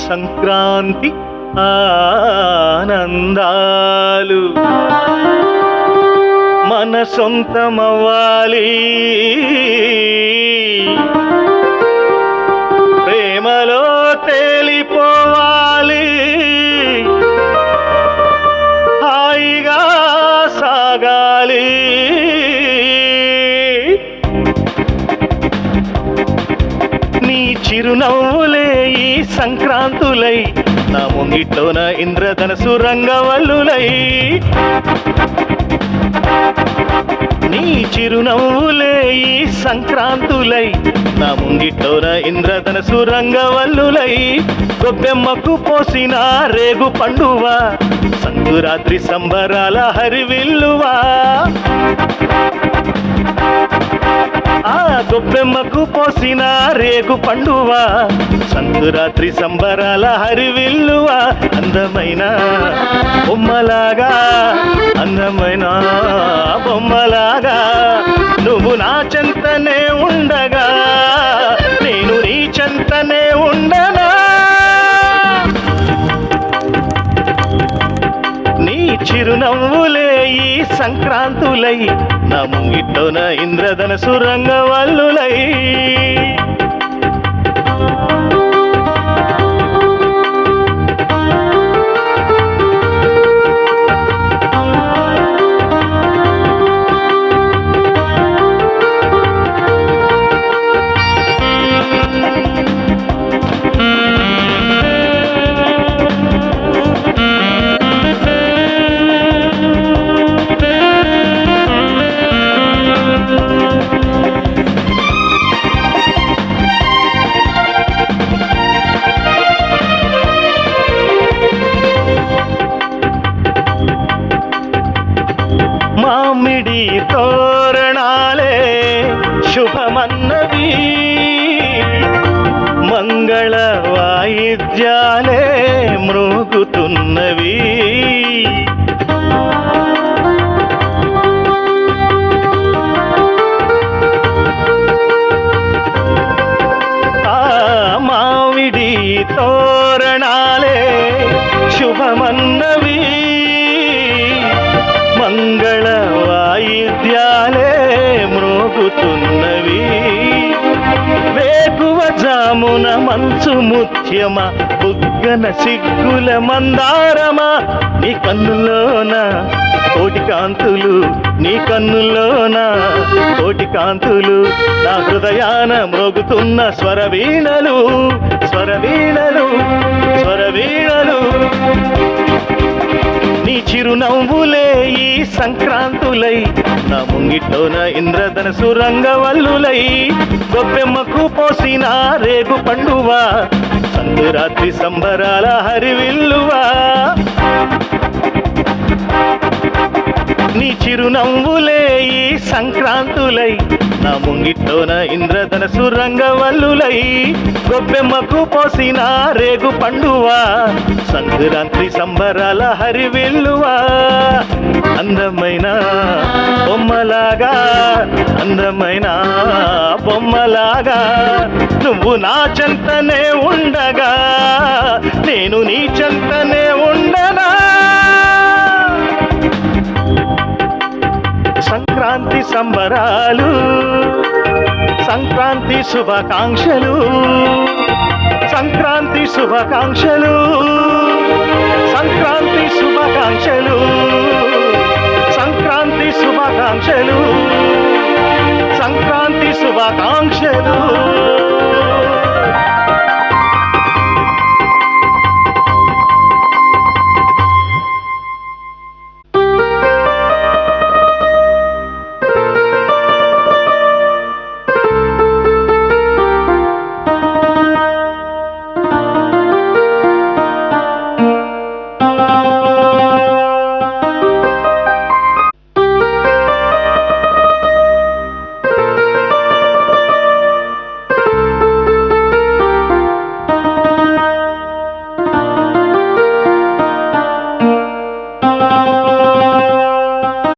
సంక్రాంతి ఆనందాలు మన సొంతమవ్వాలి, ప్రేమలో తేలిపోవాలి, హాయిగా సాగాలి. నీ చిరునవ్వులే ఈ సంక్రాంతులై, నా ముంగిట్లోన ఇంద్రధనసు రంగవల్లులై. నీ చిరునవ్వులే ఈ సంక్రాంతులై, నా ముంగిట్లోన ఇంద్రధనసు రంగవల్లులై. గొబ్బెమ్మకు పోసిన రేగు పండువా, సంకురాత్రి సంబరాల హరివిల్లువా. ఆ గొబ్బెమ్మకు పోసిన రేగు పండువా, సంకురాత్రి సంబరాల హరివిల్లువా. అందమైన బొమ్మలాగా, అందమైన బొమ్మలాగా, నువ్వు నా చెంతనే ఉండగా, నేను నీ చెంతనే ఉండనా. నీ చిరునవ్వులే ఈ సంక్రాంతులై, నా ముంగిట్లోన ఇంద్రధనసు రంగవల్లులై. మామిడి తోరణాలే శుభమన్నవి, మంగళ వాయిద్యాలే మ్రోగుతున్నవి. ఆ మామిడి తోరణాలే శుభమన్నవి, మంగళ వాయిద్యాలే మ్రోగుతున్నవి. వేకువ జామున మంచు ముత్యమ, బుగ్గన సిగ్గుల మందారమా. నీ కన్నులోన కోటి కాంతులు, నీ కన్నులోన కోటి కాంతులు, నా హృదయాన మ్రోగుతున్న స్వరవీణలు, స్వరవీణలు, స్వరవీణలు. నీ చిరునవ్వులే ఈ సంక్రాంతులై, నా ముంగిట్లోన ఇంద్రధనసు రంగవల్లులై. గొబ్బెమ్మకు పోసిన రేగు పండువా, సంకురాత్రి సంబరాల హరివిల్లువా. నీ చిరునవ్వులే ఈ సంక్రాంతులై, నా ముంగిట్లోన ఇంద్రధనసు రంగవల్లులై. గొబ్బెమ్మకు పోసిన రేగు పండువా, సంక్రాంతి సంబరాల హరివిల్లువా. అందమైన బొమ్మలాగా, అందమైన బొమ్మలాగా, నువ్వు నా చెంతనే ఉండగా, నేను నీ చెంతనే ఉండనా. సంక్రాంతి సంబరాలు, సంక్రాంతి శుభాకాంక్షలు, సంక్రాంతి శుభాకాంక్షలు, సంక్రాంతి శుభాకాంక్షలు, సంక్రాంతి శుభాకాంక్షలు, సంక్రాంతి శుభాకాంక్షలు.